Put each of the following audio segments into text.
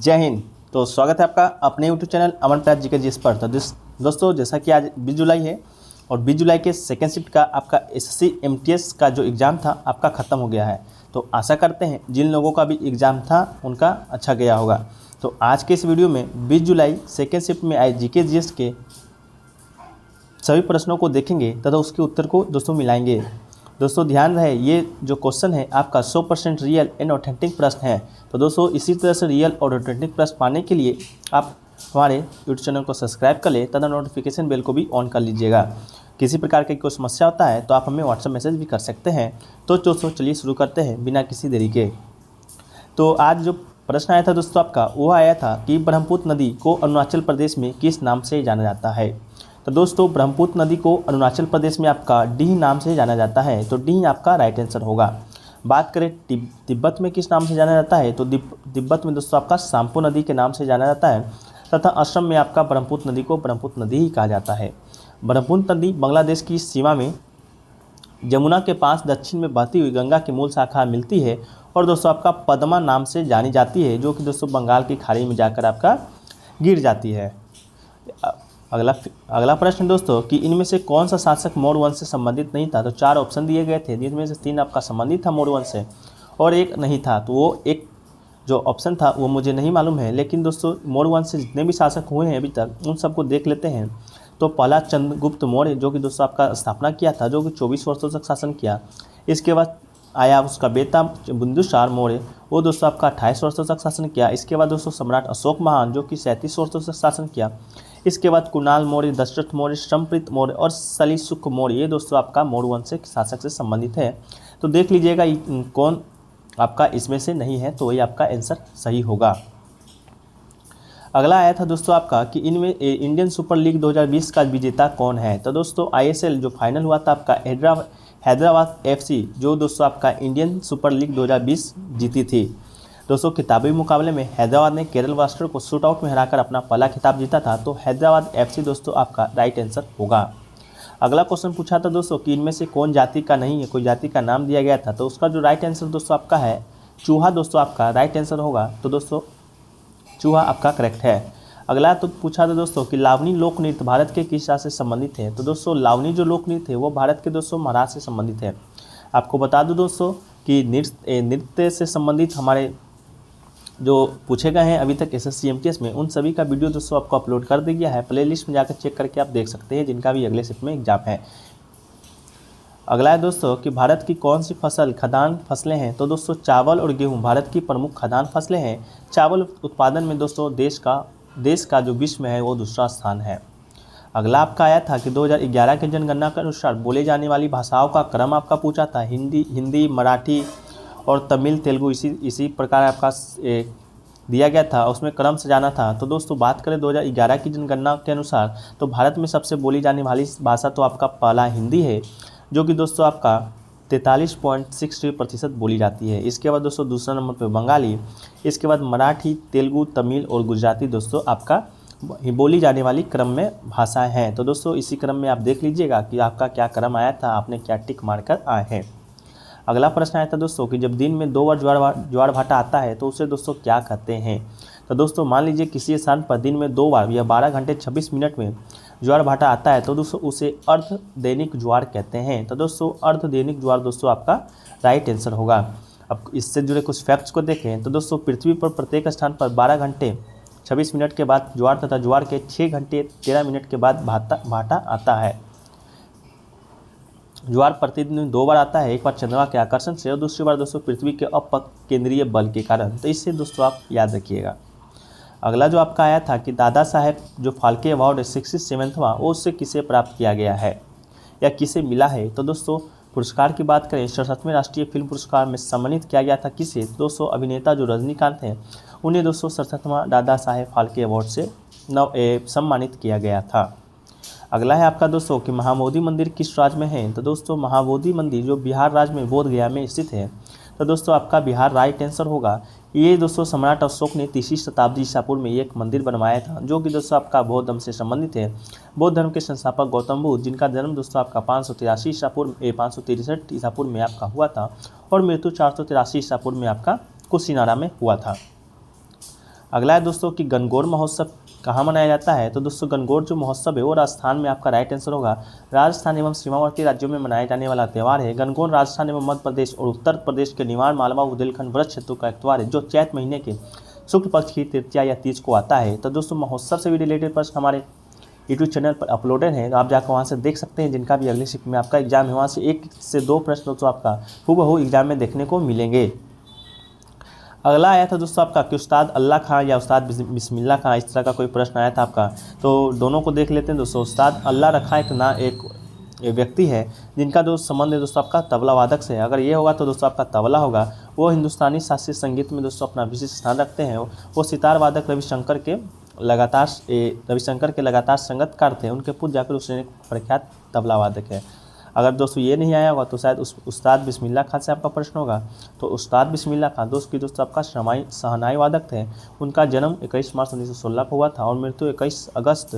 जय हिंद। तो स्वागत है आपका अपने यूट्यूब चैनल अमन प्रयास जी के जिस पर। तो दोस्तों जैसा कि आज 20 जुलाई है और 20 जुलाई के सेकेंड शिफ्ट का आपका एसएससी एमटीएस का जो एग्ज़ाम था आपका ख़त्म हो गया है। तो आशा करते हैं जिन लोगों का भी एग्ज़ाम था उनका अच्छा गया होगा। तो आज के इस वीडियो में 20 जुलाई सेकेंड शिफ्ट में आए जीके जीएस के सभी प्रश्नों को देखेंगे तथा उसके उत्तर को दोस्तों मिलाएंगे। दोस्तों ध्यान रहे ये जो क्वेश्चन है आपका 100% रियल एंड ऑथेंटिक प्रश्न है। तो दोस्तों इसी तरह से रियल और ऑथेंटिक प्रश्न पाने के लिए आप हमारे यूट्यूब चैनल को सब्सक्राइब कर ले तथा नोटिफिकेशन बेल को भी ऑन कर लीजिएगा। किसी प्रकार की कोई समस्या होता है तो आप हमें व्हाट्सएप मैसेज भी कर सकते हैं। तो दोस्तों चलिए शुरू करते हैं बिना किसी देरी के। तो आज जो प्रश्न आया था दोस्तों आपका वो आया था कि ब्रह्मपुत्र नदी को अरुणाचल प्रदेश में किस नाम से जाना जाता है। तो दोस्तों ब्रह्मपुत्र नदी को अरुणाचल प्रदेश में आपका डीह नाम से जाना जाता है। तो डीह आपका राइट आंसर होगा। बात करें तिब्बत में किस नाम से जाना जाता है तो तिब्बत में दोस्तों आपका सांपो नदी के नाम से जाना जाता है तथा असम में आपका ब्रह्मपुत्र नदी को ब्रह्मपुत्र नदी ही कहा जाता है। ब्रह्मपुत्र नदी बांग्लादेश की सीमा में यमुना के पास दक्षिण में बहती हुई गंगा की मूल शाखा मिलती है और दोस्तों आपका पद्मा नाम से जानी जाती है, जो कि दोस्तों बंगाल की खाड़ी में जाकर आपका गिर जाती है। अगला प्रश्न दोस्तों कि इनमें से कौन सा शासक मौर्य वंश से संबंधित नहीं था। तो 4 ऑप्शन दिए गए थे जिनमें से 3 आपका संबंधित था मौर्य वंश से और एक नहीं था। तो वो एक जो ऑप्शन था वो मुझे नहीं मालूम है, लेकिन दोस्तों मौर्य वंश से जितने भी शासक हुए हैं अभी तक उन सबको देख लेते हैं। तो पहला चंद्रगुप्त मौर्य जो कि दोस्तों आपका स्थापना किया था, जो कि 24 वर्षों तक शासन किया। इसके बाद आया उसका बेटा बिंदुसार मौर्य, वो दोस्तों आपका 28 वर्षों तक शासन किया। इसके बाद दोस्तों सम्राट अशोक महान जो कि 37 वर्षों तक शासन किया। इसके बाद कुणाल मौर्य, दशरथ मौर्य, संप्रीत मौर्य और सलीसुक मौर्य, ये दोस्तों आपका मौर्य वंश के शासक से संबंधित है। तो देख लीजिएगा कौन आपका इसमें से नहीं है, तो वही आपका आंसर सही होगा। अगला आया था दोस्तों आपका कि इनमें इंडियन सुपर लीग 2020 का विजेता कौन है। तो दोस्तों आईएसएल जो फाइनल हुआ था आपका हैदराबाद एफसी जो दोस्तों आपका इंडियन सुपर लीग 2020 जीती थी। दोस्तों किताबी मुकाबले में हैदराबाद ने केरल ब्लास्टर्स को शूटआउट में हराकर अपना पहला खिताब जीता था। तो हैदराबाद एफसी दोस्तों आपका राइट आंसर होगा। अगला क्वेश्चन पूछा था दोस्तों कि इनमें से कौन जाति का नहीं है, कोई जाति का नाम दिया गया था। तो उसका जो राइट आंसर दोस्तों आपका है चूहा, दोस्तों आपका राइट आंसर होगा। तो दोस्तों चूहा आपका करेक्ट है। अगला तो पूछा था दोस्तों कि लावनी लोक नृत्य भारत के किस राज्य से संबंधित है। तो दोस्तों लावनी जो लोक नृत्य है वो भारत के दोस्तों महाराष्ट्र से संबंधित है। आपको बता दूं दोस्तों कि नृत्य से संबंधित हमारे जो पूछे गए हैं अभी तक एसएससी एमटीएस में उन सभी का वीडियो दोस्तों आपको अपलोड कर दिया है। प्लेलिस्ट में जाकर चेक करके आप देख सकते हैं जिनका भी अगले शिफ्ट में एग्जाम है। अगला है दोस्तों कि भारत की कौन सी फसल खदान फसलें हैं। तो दोस्तों चावल और गेहूं भारत की प्रमुख खदान फसलें हैं। चावल उत्पादन में दोस्तों देश का जो विश्व में है वो दूसरा स्थान है। अगला आपका आया था कि 2011 के जनगणना के अनुसार बोले जाने वाली भाषाओं का क्रम आपका पूछा था। हिंदी, मराठी और तमिल, तेलुगु इसी प्रकार आपका दिया गया था, उसमें क्रम से जाना था। तो दोस्तों बात करें 2011 की जनगणना के अनुसार तो भारत में सबसे बोली जाने वाली भाषा तो आपका पहला हिंदी है, जो कि दोस्तों आपका 43.63% बोली जाती है। इसके बाद दोस्तों दूसरा नंबर पे बंगाली, इसके बाद मराठी, तेलुगु, तमिल और गुजराती दोस्तों आपका बोली जाने वाली क्रम में भाषाएं हैं। तो दोस्तों इसी क्रम में आप देख लीजिएगा कि आपका क्या क्रम आया था, आपने क्या टिक मारकर आए हैं। अगला प्रश्न आया था दोस्तों कि जब दिन में 2 बार ज्वार भाटा आता है तो उसे दोस्तों क्या कहते हैं। तो दोस्तों मान लीजिए किसी स्थान पर दिन में 2 बार या 12 घंटे 26 मिनट में ज्वार भाटा आता है तो दोस्तों उसे अर्ध दैनिक ज्वार कहते हैं। तो दोस्तों अर्ध दैनिक ज्वार दोस्तों आपका राइट आंसर होगा। अब इससे जुड़े कुछ फैक्ट्स को देखें तो दोस्तों पृथ्वी पर प्रत्येक स्थान पर 12 घंटे 26 मिनट के बाद ज्वार तथा ज्वार के 6 घंटे 13 मिनट के बाद भाटा आता है। ज्वार प्रतिदिन 2 बार आता है, एक बार चंद्रमा के आकर्षण से और दूसरी बार दोस्तों पृथ्वी के अपकेंद्रीय बल के कारण। तो इससे दोस्तों आप याद रखिएगा। अगला जो आपका आया था कि दादा साहेब जो फाल्के अवार्ड 67वां वो उससे किसे प्राप्त किया गया है या किसे मिला है। तो दोस्तों पुरस्कार की बात करें 67वें राष्ट्रीय फिल्म पुरस्कार में सम्मानित किया गया था किसे। दोस्तों अभिनेता जो रजनीकांत हैं उन्हें दोस्तों 67वां दादा साहेब फाल्के अवार्ड से सम्मानित किया गया था। अगला है आपका दोस्तों कि महाबोधि मंदिर किस राज्य में है। तो दोस्तों महाबोधि मंदिर जो बिहार राज्य में बोधगया में स्थित है। तो दोस्तों आपका बिहार राइट आंसर होगा। ये दोस्तों सम्राट अशोक ने 3वीं शताब्दी ईसा पूर्व में एक मंदिर बनवाया था, जो कि दोस्तों आपका बौद्ध धर्म से संबंधित है। बौद्ध धर्म के संस्थापक गौतम बुद्ध, जिनका जन्म दोस्तों आपका 583 ईसा पूर्व 563 ईसा पूर्व में आपका हुआ था और मृत्यु 483 ईसा पूर्व में आपका कुशीनारा में हुआ था। अगला है दोस्तों कि गणगौर महोत्सव कहाँ मनाया जाता है। तो दोस्तों गणगौर जो महोत्सव है वो राजस्थान में आपका राइट आंसर होगा। राजस्थान एवं सीमावर्ती राज्यों में मनाया जाने वाला त्यौहार है। गणगौर राजस्थान एवं मध्य प्रदेश और उत्तर प्रदेश के निवाड़ मालवा बुंदेलखंड व्रत क्षेत्रों का एक त्यौहार है जो चैत महीने के शुक्ल पक्ष की तृतीया या तीज को आता है। तो दोस्तों महोत्सव से भी रिलेटेड प्रश्न हमारे यूट्यूब चैनल पर अपलोडेड है, तो आप जाकर वहाँ से देख सकते हैं। जिनका भी अगले शिफ्ट में आपका एग्जाम है वहाँ से 1 से 2 प्रश्न दोस्तों आपका हूबहू एग्जाम में देखने को मिलेंगे। अगला आया था दोस्तों आपका कि उस्ताद अल्लाह खां या उस्ताद बिस्मिल्लाह खां, इस तरह का कोई प्रश्न आया था आपका। तो दोनों को देख लेते हैं दोस्तों। उस्ताद अल्लाह खां एक व्यक्ति है जिनका जो संबंध है दोस्तों आपका तबला वादक से है। अगर ये होगा तो दोस्तों आपका तबला होगा। वो हिंदुस्तानी शास्त्रीय संगीत में दोस्तों अपना विशिष्ट स्थान रखते हैं। वो सितार वादक रविशंकर के लगातार संगतकार थे। उनके पुत्र जाकर उसने प्रख्यात तबला वादक है। अगर दोस्तों ये नहीं आया होगा तो शायद उस्ताद बिस्मिल्लाह खां से आपका प्रश्न होगा। तो उस्ताद बिस्मिल्लाह खां दोस्तों आपका शहनाई वादक थे। उनका जन्म 21 मार्च 1916 को हुआ था और मृत्यु 21 अगस्त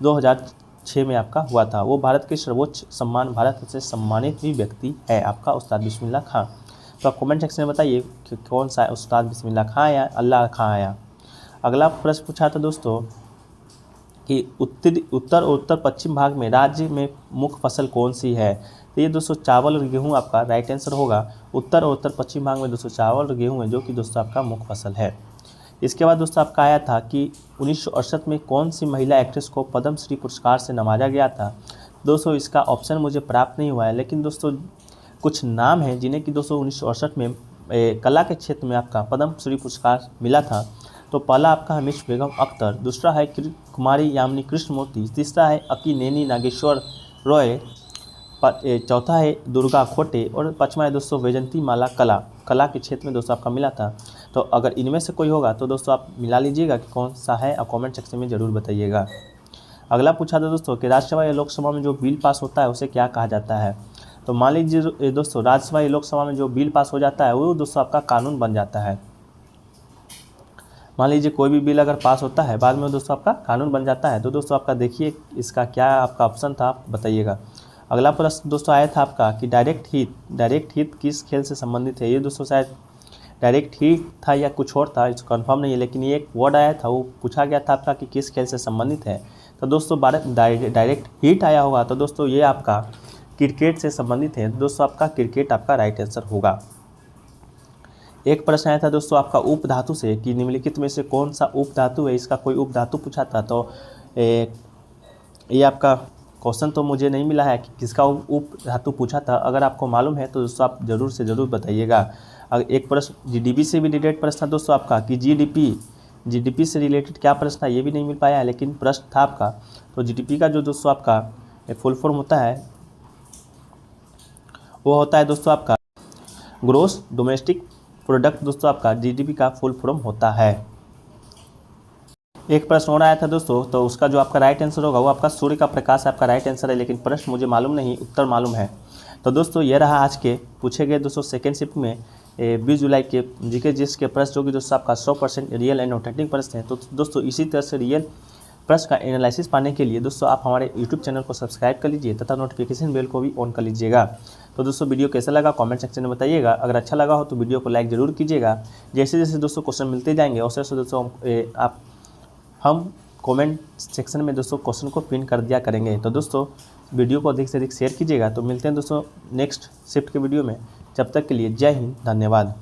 2006 में आपका हुआ था। वो भारत के सर्वोच्च सम्मान भारत से सम्मानित भी व्यक्ति है आपका उस्ताद बिस्मिल्लाह खां। तो आप कमेंट सेक्शन में बताइए कि कौन सा उस्ताद बिस्मिल्लाह खां आया, अल्लाह खां आया। अगला प्रश्न पूछा था दोस्तों कि उत्तर और उत्तर पश्चिम भाग में राज्य में मुख्य फसल कौन सी है। तो ये दोस्तों चावल और गेहूँ आपका राइट आंसर होगा। उत्तर और उत्तर पश्चिम भाग में दोस्तों चावल और गेहूँ है जो कि दोस्तों आपका मुख्य फसल है। इसके बाद दोस्तों आपका आया था कि 1968 में कौन सी महिला एक्ट्रेस को पद्म श्री पुरस्कार से नवाजा गया था। दोस्तों इसका ऑप्शन मुझे प्राप्त नहीं हुआ है, लेकिन दोस्तों कुछ नाम हैं जिन्हें कि दोस्तों 1968 में कला के क्षेत्र में आपका पद्म श्री पुरस्कार मिला था। तो पहला आपका हमीश बेगम अख्तर, दूसरा है कुमारी यामिनी कृष्णमूर्ति, तीसरा है अकीनेनी नागेश्वर रॉय, चौथा है दुर्गा खोटे और पाँचवा है दोस्तों वैजंती माला कला के क्षेत्र में दोस्तों आपका मिला था। तो अगर इनमें से कोई होगा तो दोस्तों आप मिला लीजिएगा कि कौन सा है, आप कमेंट सेक्शन में ज़रूर बताइएगा। अगला पूछा था दोस्तों कि राज्यसभा या लोकसभा में जो बिल पास होता है उसे क्या कहा जाता है। तो मान लीजिए दोस्तों राज्यसभा या लोकसभा में जो बिल पास हो जाता है वो दोस्तों आपका कानून बन जाता है। मान लीजिए कोई भी बिल अगर पास होता है बाद में दोस्तों आपका कानून बन जाता है। तो दोस्तों आपका देखिए इसका क्या आपका ऑप्शन था, आप बताइएगा। अगला प्रश्न दोस्तों आया था आपका कि डायरेक्ट हिट किस खेल से संबंधित है। ये दोस्तों शायद डायरेक्ट हिट था या कुछ और था, इसको कंफर्म नहीं है, लेकिन ये एक वर्ड आया था, वो पूछा गया था आपका कि किस खेल से संबंधित है। तो दोस्तों डायरेक्ट हिट आया होगा तो दोस्तों ये आपका क्रिकेट से संबंधित है। दोस्तों आपका क्रिकेट आपका राइट आंसर होगा। एक प्रश्न आया था दोस्तों आपका उप धातु से कि निम्नलिखित में से कौन सा उप धातु है, इसका कोई उप धातु पूछा था। तो ये आपका क्वेश्चन तो मुझे नहीं मिला है कि किसका उप धातु पूछा था। अगर आपको मालूम है तो दोस्तों आप ज़रूर से ज़रूर बताइएगा। एक प्रश्न जीडीपी से भी रिलेटेड प्रश्न था दोस्तों आपका कि जीडीपी से रिलेटेड क्या प्रश्न था ये भी नहीं मिल पाया है, लेकिन प्रश्न था आपका। तो जीडीपी का जो दोस्तों आपका फुल फॉर्म होता है वो होता है दोस्तों आपका ग्रोस डोमेस्टिक प्रोडक्ट। दोस्तों आपका जीडीपी का फुल फॉर्म होता है। एक प्रश्न और आया था दोस्तों, तो उसका जो आपका राइट आंसर होगा वो आपका सूर्य का प्रकाश आपका राइट आंसर है, लेकिन प्रश्न मुझे मालूम नहीं, उत्तर मालूम है। तो दोस्तों ये रहा आज के पूछे गए दोस्तों सेकेंड शिफ्ट में 20 जुलाई के जीके जीएस के प्रश्न जो कि दोस्तों आपका 100% रियल एंड ऑथेंटिक प्रश्न है। तो दोस्तों इसी तरह से रियल प्रश्न का एनालिसिस पाने के लिए दोस्तों आप हमारे यूट्यूब चैनल को सब्सक्राइब कर लीजिए तथा नोटिफिकेशन बेल को भी ऑन कर लीजिएगा। तो दोस्तों वीडियो कैसा लगा कमेंट सेक्शन में बताइएगा। अगर अच्छा लगा हो तो वीडियो को लाइक ज़रूर कीजिएगा। जैसे जैसे दोस्तों क्वेश्चन मिलते जाएंगे वैसे वैसे दोस्तों हम कमेंट सेक्शन में दोस्तों क्वेश्चन को पिन कर दिया करेंगे। तो दोस्तों वीडियो को अधिक से अधिक शेयर कीजिएगा। तो मिलते हैं दोस्तों नेक्स्ट शिफ्ट के वीडियो में। जब तक के लिए जय हिंद, धन्यवाद।